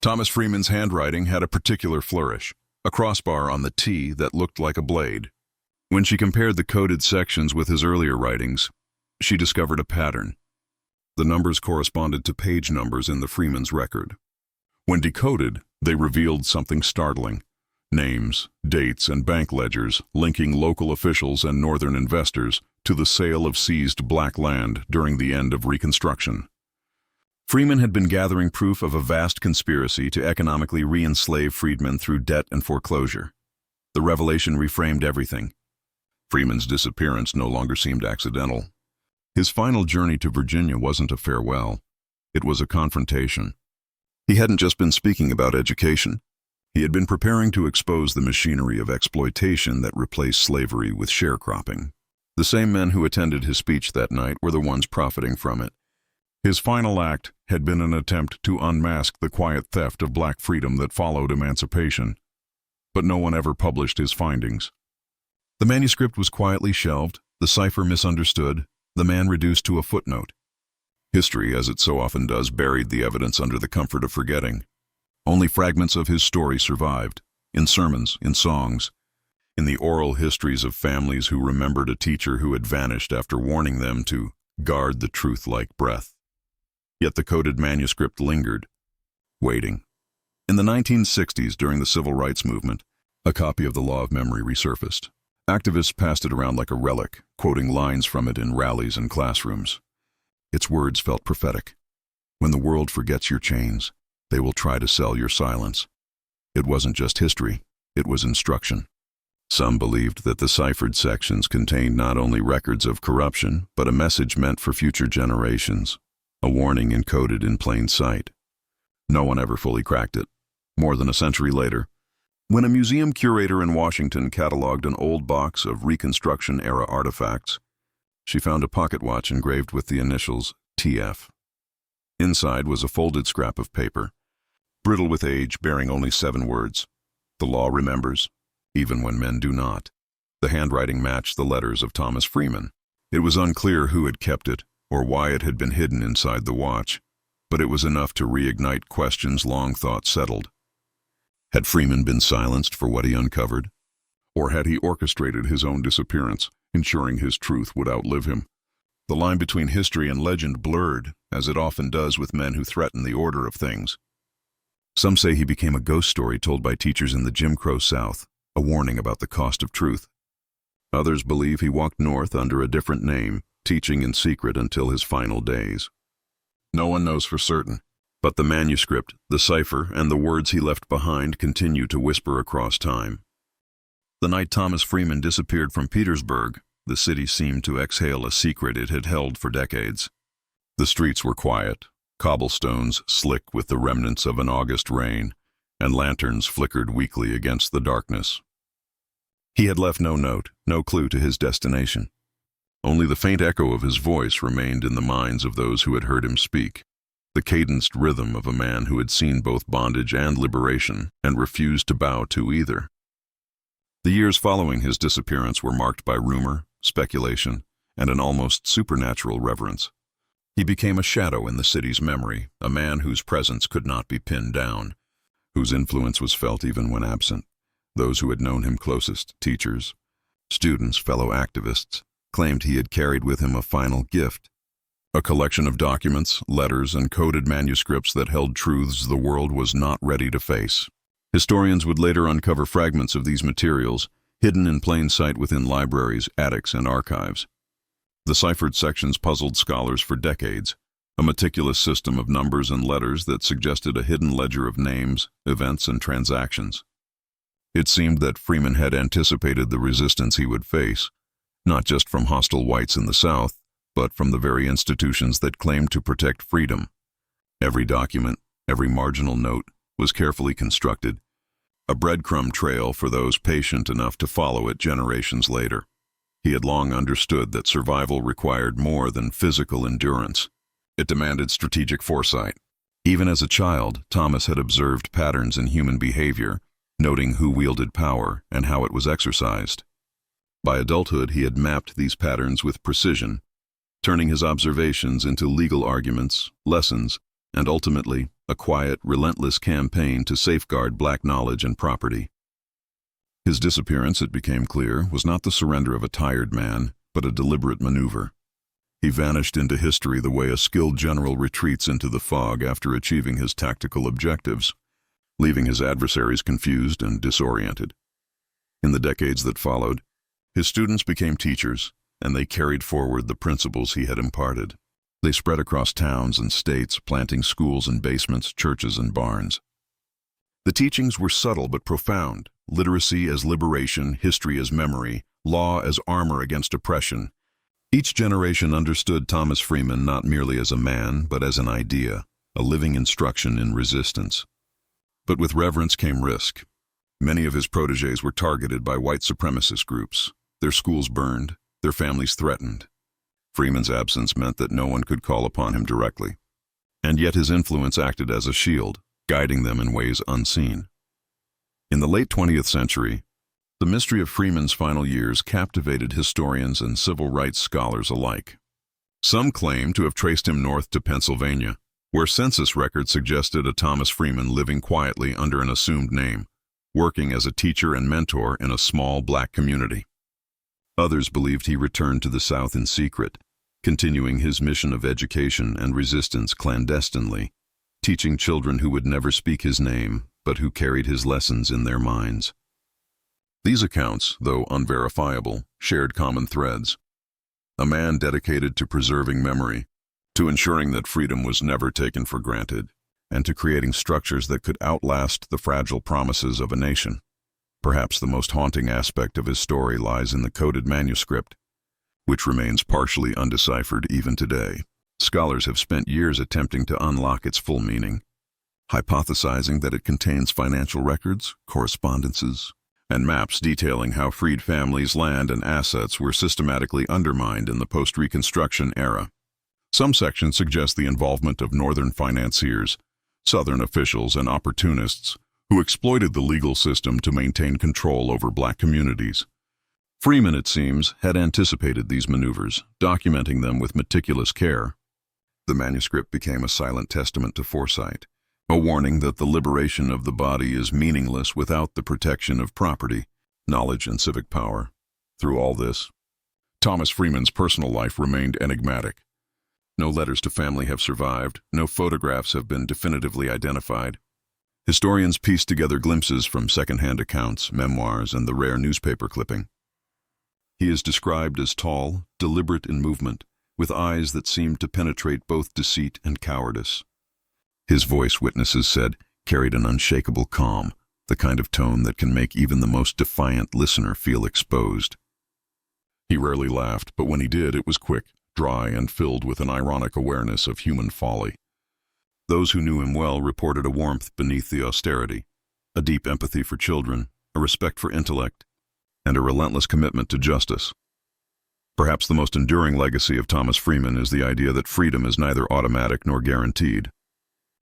Thomas Freeman's handwriting had a particular flourish, a crossbar on the T that looked like a blade. When she compared the coded sections with his earlier writings, she discovered a pattern. The numbers corresponded to page numbers in the Freeman's record. When decoded, they revealed something startling. Names, dates, and bank ledgers linking local officials and northern investors to the sale of seized black land during the end of Reconstruction. Freeman had been gathering proof of a vast conspiracy to economically re-enslave freedmen through debt and foreclosure. The revelation reframed everything. Freeman's disappearance no longer seemed accidental. His final journey to Virginia wasn't a farewell. It was a confrontation. He hadn't just been speaking about education. He had been preparing to expose the machinery of exploitation that replaced slavery with sharecropping. The same men who attended his speech that night were the ones profiting from it. His final act had been an attempt to unmask the quiet theft of black freedom that followed emancipation. But no one ever published his findings. The manuscript was quietly shelved, the cipher misunderstood, the man reduced to a footnote. History, as it so often does, buried the evidence under the comfort of forgetting. Only fragments of his story survived, in sermons, in songs, in the oral histories of families who remembered a teacher who had vanished after warning them to guard the truth like breath. Yet the coded manuscript lingered, waiting. In the 1960s, during the Civil Rights Movement, a copy of the Law of Memory resurfaced. Activists passed it around like a relic, quoting lines from it in rallies and classrooms. Its words felt prophetic. When the world forgets your chains, they will try to sell your silence. It wasn't just history, it was instruction. Some believed that the ciphered sections contained not only records of corruption, but a message meant for future generations. a warning encoded in plain sight. No one ever fully cracked it. More than a century later, when a museum curator in Washington cataloged an old box of Reconstruction-era artifacts, she found a pocket watch engraved with the initials TF. Inside was a folded scrap of paper, brittle with age, bearing only 7 words. The law remembers, even when men do not. The handwriting matched the letters of Thomas Freeman. It was unclear who had kept it or why it had been hidden inside the watch, but it was enough to reignite questions long thought settled. Had Freeman been silenced for what he uncovered? Or had he orchestrated his own disappearance, ensuring his truth would outlive him? The line between history and legend blurred, as it often does with men who threaten the order of things. Some say he became a ghost story told by teachers in the Jim Crow South, a warning about the cost of truth. Others believe he walked north under a different name, teaching in secret until his final days. No one knows for certain, but the manuscript, the cipher, and the words he left behind continue to whisper across time. The night Thomas Freeman disappeared from Petersburg, the city seemed to exhale a secret it had held for decades. The streets were quiet, cobblestones slick with the remnants of an August rain, and lanterns flickered weakly against the darkness. He had left no note, no clue to his destination. Only the faint echo of his voice remained in the minds of those who had heard him speak, the cadenced rhythm of a man who had seen both bondage and liberation and refused to bow to either. The years following his disappearance were marked by rumor, speculation, and an almost supernatural reverence. He became a shadow in the city's memory, a man whose presence could not be pinned down, whose influence was felt even when absent. Those who had known him closest, teachers, students, fellow activists, claimed he had carried with him a final gift, a collection of documents, letters, and coded manuscripts that held truths the world was not ready to face. Historians would later uncover fragments of these materials, hidden in plain sight within libraries, attics, and archives. The ciphered sections puzzled scholars for decades, a meticulous system of numbers and letters that suggested a hidden ledger of names, events, and transactions. It seemed that Freeman had anticipated the resistance he would face, not just from hostile whites in the South, but from the very institutions that claimed to protect freedom. Every document, every marginal note, was carefully constructed, a breadcrumb trail for those patient enough to follow it generations later. He had long understood that survival required more than physical endurance. It demanded strategic foresight. Even as a child, Thomas had observed patterns in human behavior, noting who wielded power and how it was exercised. By adulthood, he had mapped these patterns with precision, turning his observations into legal arguments, lessons, and ultimately, a quiet, relentless campaign to safeguard black knowledge and property. His disappearance, it became clear, was not the surrender of a tired man, but a deliberate maneuver. He vanished into history the way a skilled general retreats into the fog after achieving his tactical objectives, leaving his adversaries confused and disoriented. In the decades that followed, his students became teachers, and they carried forward the principles he had imparted. They spread across towns and states, planting schools and basements, churches and barns. The teachings were subtle but profound, literacy as liberation, history as memory, law as armor against oppression. Each generation understood Thomas Freeman not merely as a man, but as an idea, a living instruction in resistance. But with reverence came risk. Many of his protégés were targeted by white supremacist groups, their schools burned, their families threatened. Freeman's absence meant that no one could call upon him directly. And yet his influence acted as a shield, guiding them in ways unseen. In the late 20th century, the mystery of Freeman's final years captivated historians and civil rights scholars alike. Some claim to have traced him north to Pennsylvania, where census records suggested a Thomas Freeman living quietly under an assumed name, working as a teacher and mentor in a small black community. Others believed he returned to the South in secret, continuing his mission of education and resistance clandestinely, teaching children who would never speak his name, but who carried his lessons in their minds. These accounts, though unverifiable, shared common threads. A man dedicated to preserving memory, to ensuring that freedom was never taken for granted, and to creating structures that could outlast the fragile promises of a nation. Perhaps the most haunting aspect of his story lies in the coded manuscript, which remains partially undeciphered even today. Scholars have spent years attempting to unlock its full meaning, hypothesizing that it contains financial records, correspondences, and maps detailing how freed families' land and assets were systematically undermined in the post-Reconstruction era. Some sections suggest the involvement of Northern financiers, Southern officials, and opportunists who exploited the legal system to maintain control over black communities. Freeman, it seems, had anticipated these maneuvers, documenting them with meticulous care. The manuscript became a silent testament to foresight, a warning that the liberation of the body is meaningless without the protection of property, knowledge, and civic power. Through all this, Thomas Freeman's personal life remained enigmatic. No letters to family have survived, no photographs have been definitively identified. Historians piece together glimpses from second-hand accounts, memoirs, and the rare newspaper clipping. He is described as tall, deliberate in movement, with eyes that seemed to penetrate both deceit and cowardice. His voice, witnesses said, carried an unshakable calm, the kind of tone that can make even the most defiant listener feel exposed. He rarely laughed, but when he did, it was quick, dry, and filled with an ironic awareness of human folly. Those who knew him well reported a warmth beneath the austerity, a deep empathy for children, a respect for intellect, and a relentless commitment to justice. Perhaps the most enduring legacy of Thomas Freeman is the idea that freedom is neither automatic nor guaranteed.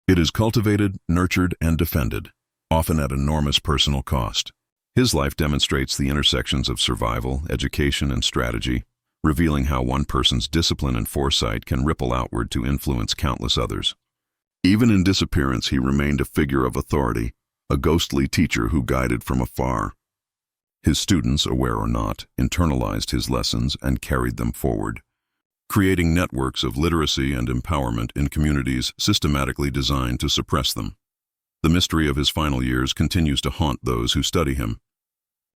It is cultivated, nurtured, and defended, often at enormous personal cost. His life demonstrates the intersections of survival, education, and strategy, revealing how one person's discipline and foresight can ripple outward to influence countless others. Even in disappearance, he remained a figure of authority, a ghostly teacher who guided from afar. His students, aware or not, internalized his lessons and carried them forward, creating networks of literacy and empowerment in communities systematically designed to suppress them. The mystery of his final years continues to haunt those who study him.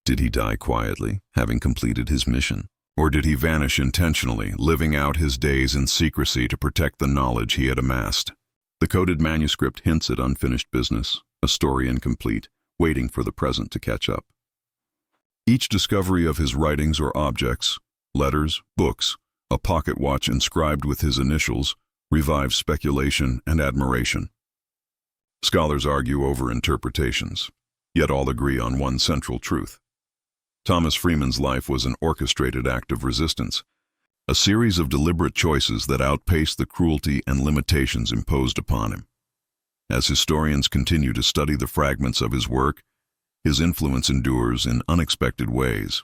Did he die quietly, having completed his mission? Or did he vanish intentionally, living out his days in secrecy to protect the knowledge he had amassed? The coded manuscript hints at unfinished business, a story incomplete, waiting for the present to catch up. Each discovery of his writings or objects, letters, books, a pocket watch inscribed with his initials, revives speculation and admiration. Scholars argue over interpretations, yet all agree on one central truth. Thomas Freeman's life was an orchestrated act of resistance, a series of deliberate choices that outpaced the cruelty and limitations imposed upon him. As historians continue to study the fragments of his work, his influence endures in unexpected ways.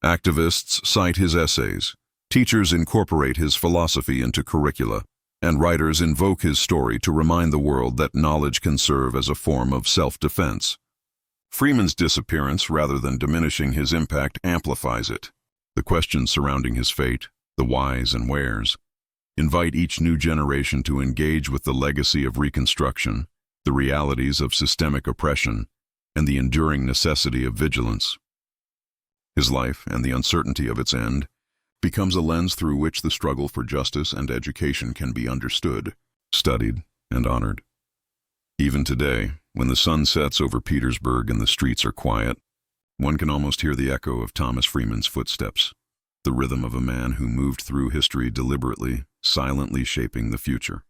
Activists cite his essays, teachers incorporate his philosophy into curricula, and writers invoke his story to remind the world that knowledge can serve as a form of self-defense. Freeman's disappearance, rather than diminishing his impact, amplifies it. The questions surrounding his fate, the whys and wheres, invite each new generation to engage with the legacy of Reconstruction, the realities of systemic oppression, and the enduring necessity of vigilance. His life, and the uncertainty of its end, becomes a lens through which the struggle for justice and education can be understood, studied, and honored. Even today, when the sun sets over Petersburg and the streets are quiet, one can almost hear the echo of Thomas Freeman's footsteps, the rhythm of a man who moved through history deliberately, silently shaping the future.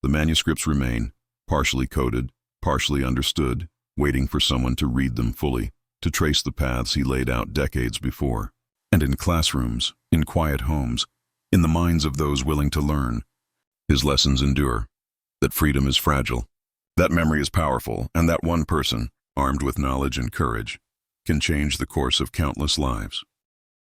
The manuscripts remain, partially coded, partially understood, waiting for someone to read them fully, to trace the paths he laid out decades before. And in classrooms, in quiet homes, in the minds of those willing to learn, his lessons endure, that freedom is fragile, that memory is powerful, and that one person, armed with knowledge and courage, can change the course of countless lives.